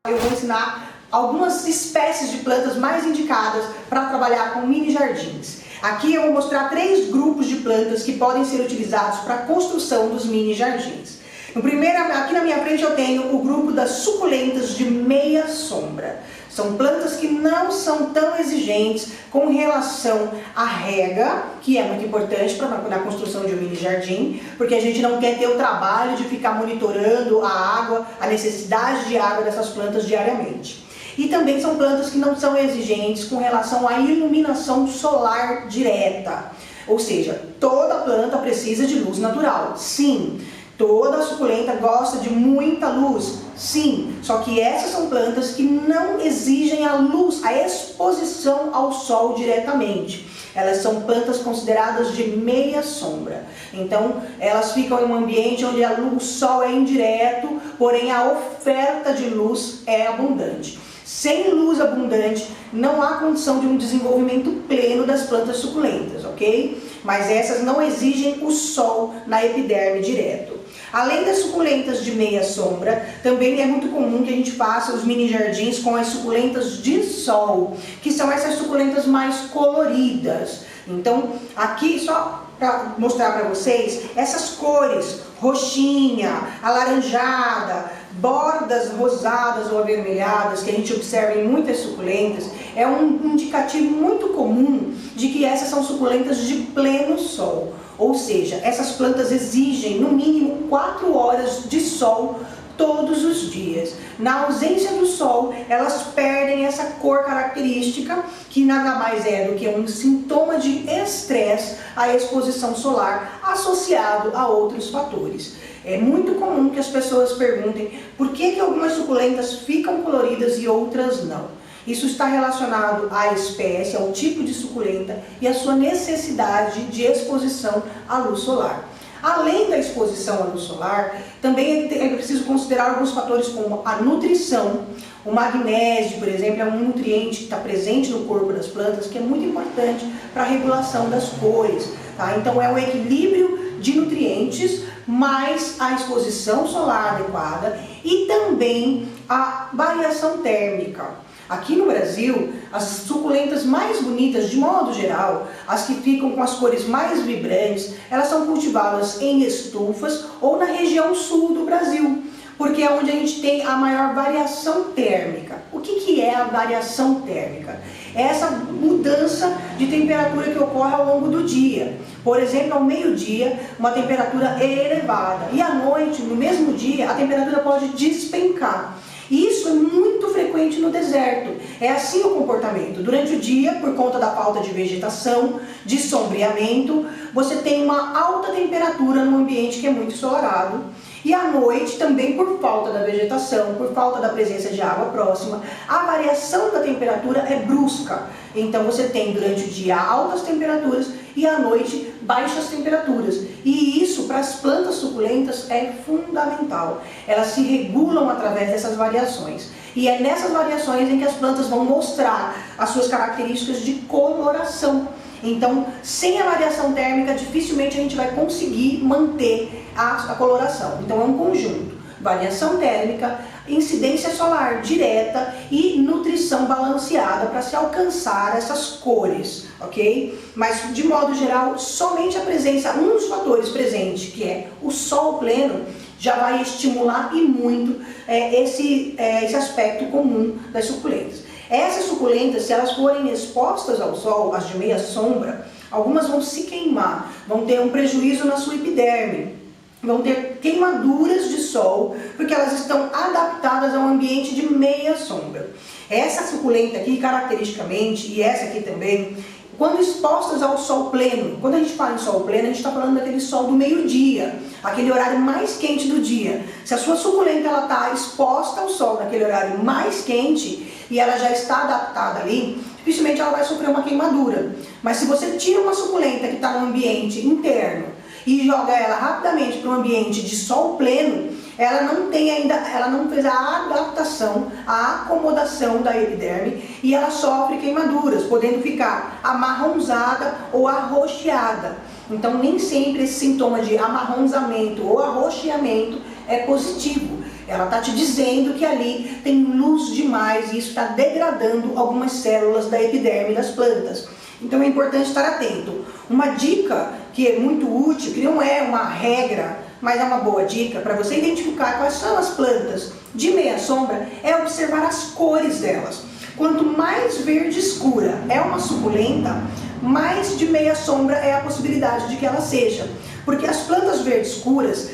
Eu vou ensinar algumas espécies de plantas mais indicadas para trabalhar com mini jardins. Aqui eu vou mostrar 3 grupos de plantas que podem ser utilizados para a construção dos mini jardins. No primeiro, aqui na minha frente eu tenho o grupo das suculentas de meia sombra. São plantas que não são tão exigentes com relação à rega, que é muito importante na construção de um mini jardim, porque a gente não quer ter o trabalho de ficar monitorando a água, a necessidade de água dessas plantas diariamente. E também são plantas que não são exigentes com relação à iluminação solar direta. Ou seja, toda planta precisa de luz natural, sim. Toda suculenta gosta de muita luz, sim. Só que essas são plantas que não exigem a luz, a exposição ao sol diretamente. Elas são plantas consideradas de meia sombra. Então, elas ficam em um ambiente onde o sol é indireto, porém a oferta de luz é abundante. Sem luz abundante, não há condição de um desenvolvimento pleno das plantas suculentas, ok? Mas essas não exigem o sol na epiderme direto. Além das suculentas de meia sombra, também é muito comum que a gente faça os mini jardins com as suculentas de sol, que são essas suculentas mais coloridas. Então, aqui só para mostrar para vocês, essas cores, roxinha, alaranjada, bordas rosadas ou avermelhadas, que a gente observa em muitas suculentas, é um indicativo muito comum de que essas são suculentas de pleno sol. Ou seja, essas plantas exigem no mínimo 4 horas de sol todos os dias. Na ausência do sol, elas perdem essa cor característica, que nada mais é do que um sintoma de estresse à exposição solar associado a outros fatores. É muito comum que as pessoas perguntem por que algumas suculentas ficam coloridas e outras não. Isso está relacionado à espécie, ao tipo de suculenta e à sua necessidade de exposição à luz solar. Além da exposição à luz solar, também é preciso considerar alguns fatores como a nutrição. O magnésio, por exemplo, é um nutriente que está presente no corpo das plantas, que é muito importante para a regulação das cores. Tá? Então é um equilíbrio de nutrientes, mais a exposição solar adequada e também a variação térmica. Aqui no Brasil, as suculentas mais bonitas, de modo geral, as que ficam com as cores mais vibrantes, elas são cultivadas em estufas ou na região sul do Brasil, porque é onde a gente tem a maior variação térmica. O que é a variação térmica? É essa mudança de temperatura que ocorre ao longo do dia. Por exemplo, ao meio-dia, uma temperatura elevada, e à noite, no mesmo dia, a temperatura pode despencar. Isso é muito frequente no deserto. É assim o comportamento. Durante o dia, por conta da falta de vegetação, de sombreamento, você tem uma alta temperatura no ambiente que é muito ensolarado. E à noite, também por falta da vegetação, por falta da presença de água próxima, a variação da temperatura é brusca. Então você tem durante o dia altas temperaturas e à noite baixas temperaturas. E isso para as plantas suculentas é fundamental. Elas se regulam através dessas variações. E é nessas variações em que as plantas vão mostrar as suas características de coloração. Então, sem a variação térmica, dificilmente a gente vai conseguir manter a coloração. Então, é um conjunto: variação térmica, incidência solar direta e nutrição balanceada para se alcançar essas cores, ok? Mas, de modo geral, somente a presença, um dos fatores presentes, que é o sol pleno, já vai estimular e muito esse aspecto comum das suculentas. Essas suculentas, se elas forem expostas ao sol, as de meia sombra, algumas vão se queimar, vão ter um prejuízo na sua epiderme, vão ter queimaduras de sol, porque elas estão adaptadas a um ambiente de meia sombra. Essa suculenta aqui, caracteristicamente, e essa aqui também, quando expostas ao sol pleno, quando a gente fala em sol pleno, a gente está falando daquele sol do meio-dia, aquele horário mais quente do dia. Se a sua suculenta está exposta ao sol naquele horário mais quente e ela já está adaptada ali, dificilmente ela vai sofrer uma queimadura. Mas se você tira uma suculenta que está no ambiente interno e joga ela rapidamente para um ambiente de sol pleno, ela não tem ainda, ela não fez a adaptação, a acomodação da epiderme e ela sofre queimaduras, podendo ficar amarronzada ou arroxeada. Então nem sempre esse sintoma de amarronzamento ou arroxeamento é positivo. Ela está te dizendo que ali tem luz demais e isso está degradando algumas células da epiderme das plantas. Então é importante estar atento. Uma dica que é muito útil, que não é uma regra, mas é uma boa dica para você identificar quais são as plantas de meia sombra, é observar as cores delas. Quanto mais verde escura é uma suculenta, mais de meia sombra é a possibilidade de que ela seja. Porque as plantas verdes escuras,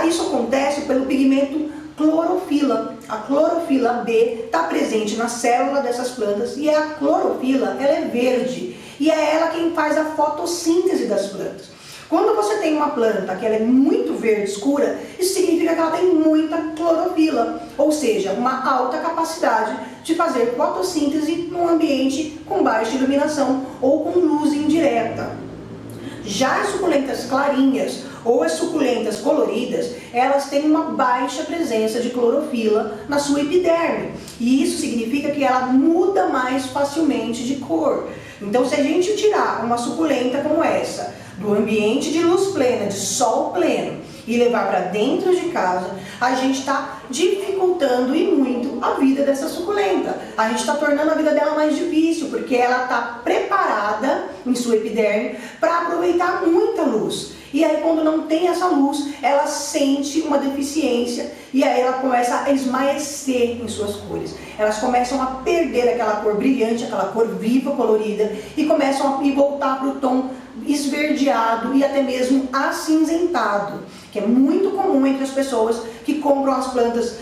isso acontece pelo pigmento clorofila. A clorofila B está presente na célula dessas plantas e a clorofila ela é verde e é ela quem faz a fotossíntese das plantas. Quando você tem uma planta que ela é muito verde escura, isso significa que ela tem muita clorofila, ou seja, uma alta capacidade de fazer fotossíntese num ambiente com baixa iluminação ou com luz indireta. Já as suculentas clarinhas ou as suculentas coloridas, elas têm uma baixa presença de clorofila na sua epiderme. E isso significa que ela muda mais facilmente de cor. Então, se a gente tirar uma suculenta como essa do ambiente de luz plena, de sol pleno, e levar para dentro de casa, a gente está dificultando e muito a vida dessa suculenta. A gente está tornando a vida dela mais difícil, porque ela está preparada em sua epiderme para aproveitar muita luz. E aí quando não tem essa luz, ela sente uma deficiência e aí ela começa a esmaecer em suas cores. Elas começam a perder aquela cor brilhante, aquela cor viva, colorida, e começam a voltar para o tom esverdeado e até mesmo acinzentado, que é muito comum entre as pessoas que compram as plantas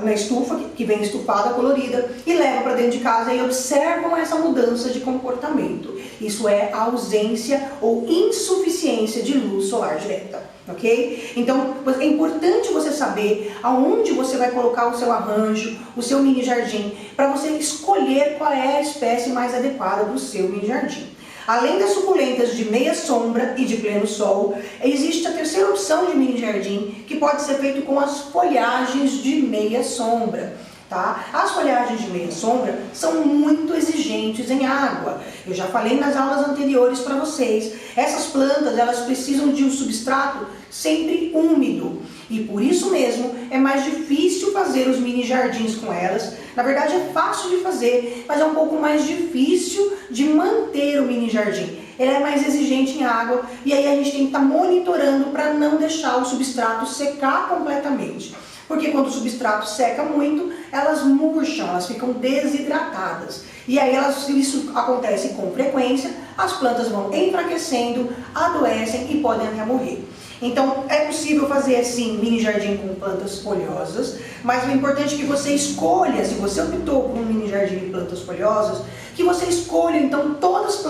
na estufa, que vem estufada, colorida, e levam para dentro de casa e observam essa mudança de comportamento. Isso é a ausência ou insuficiência de luz solar direta, ok? Então, é importante você saber aonde você vai colocar o seu arranjo, o seu mini jardim, para você escolher qual é a espécie mais adequada para o seu mini jardim. Além das suculentas de meia sombra e de pleno sol, existe a terceira opção de mini jardim, que pode ser feito com as folhagens de meia sombra. Tá? As folhagens de meia sombra são muito exigentes em água. Eu já falei nas aulas anteriores para vocês. Essas plantas elas precisam de um substrato sempre úmido. E por isso mesmo é mais difícil fazer os mini jardins com elas. Na verdade é fácil de fazer, mas é um pouco mais difícil de manter o mini jardim. Ele é mais exigente em água e aí a gente tem que estar monitorando para não deixar o substrato secar completamente. Porque quando o substrato seca muito, elas murcham, elas ficam desidratadas. E aí isso acontece com frequência, as plantas vão enfraquecendo, adoecem e podem até morrer. Então é possível fazer sim mini jardim com plantas folhosas, mas o importante é que você escolha, se você optou por um mini jardim de plantas folhosas, que você escolha então todas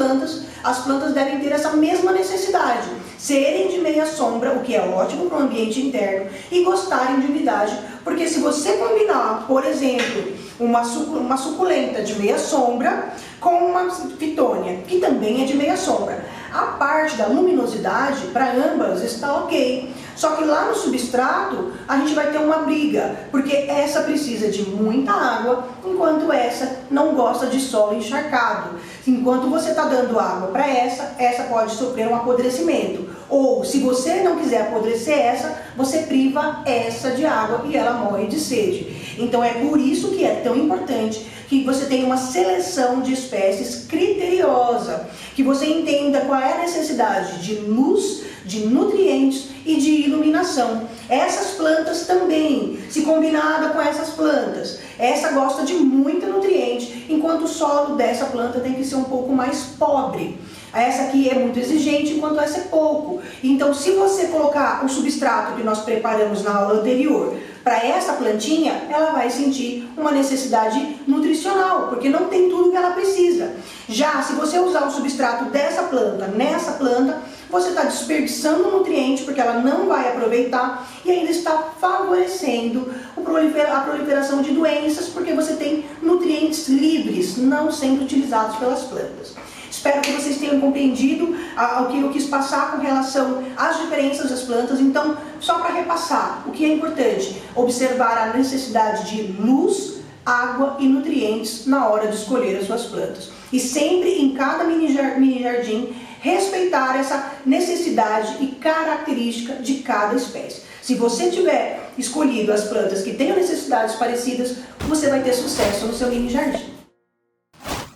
as plantas devem ter essa mesma necessidade, serem de meia sombra, o que é ótimo para o ambiente interno, e gostarem de umidade, porque se você combinar, por exemplo, uma suculenta de meia sombra com uma fitônia, que também é de meia sombra, a parte da luminosidade para ambas está ok. Só que lá no substrato a gente vai ter uma briga, porque essa precisa de muita água, enquanto essa não gosta de solo encharcado. Enquanto você está dando água para essa pode sofrer um apodrecimento. Ou se você não quiser apodrecer essa, você priva essa de água e ela morre de sede. Então é por isso que é tão importante que você tenha uma seleção de espécies criteriosa, que você entenda qual é a necessidade de luz, de nutrientes e de iluminação. Essas plantas também, se combinada com essas plantas, essa gosta de muito nutriente, enquanto o solo dessa planta tem que ser um pouco mais pobre. Essa aqui é muito exigente, enquanto essa é pouco. Então, se você colocar o substrato que nós preparamos na aula anterior para essa plantinha, ela vai sentir uma necessidade nutricional, porque não tem tudo que ela precisa. Já se você usar o substrato dessa planta nessa planta, você está desperdiçando o nutriente, porque ela não vai aproveitar, e ainda está favorecendo a proliferação de doenças, porque você tem nutrientes livres, não sendo utilizados pelas plantas. Espero que vocês tenham compreendido o que eu quis passar com relação às diferenças das plantas. Então, só para repassar, o que é importante? Observar a necessidade de luz, água e nutrientes na hora de escolher as suas plantas. E sempre, em cada mini jardim, respeitar essa necessidade e característica de cada espécie. Se você tiver escolhido as plantas que tenham necessidades parecidas, você vai ter sucesso no seu mini jardim.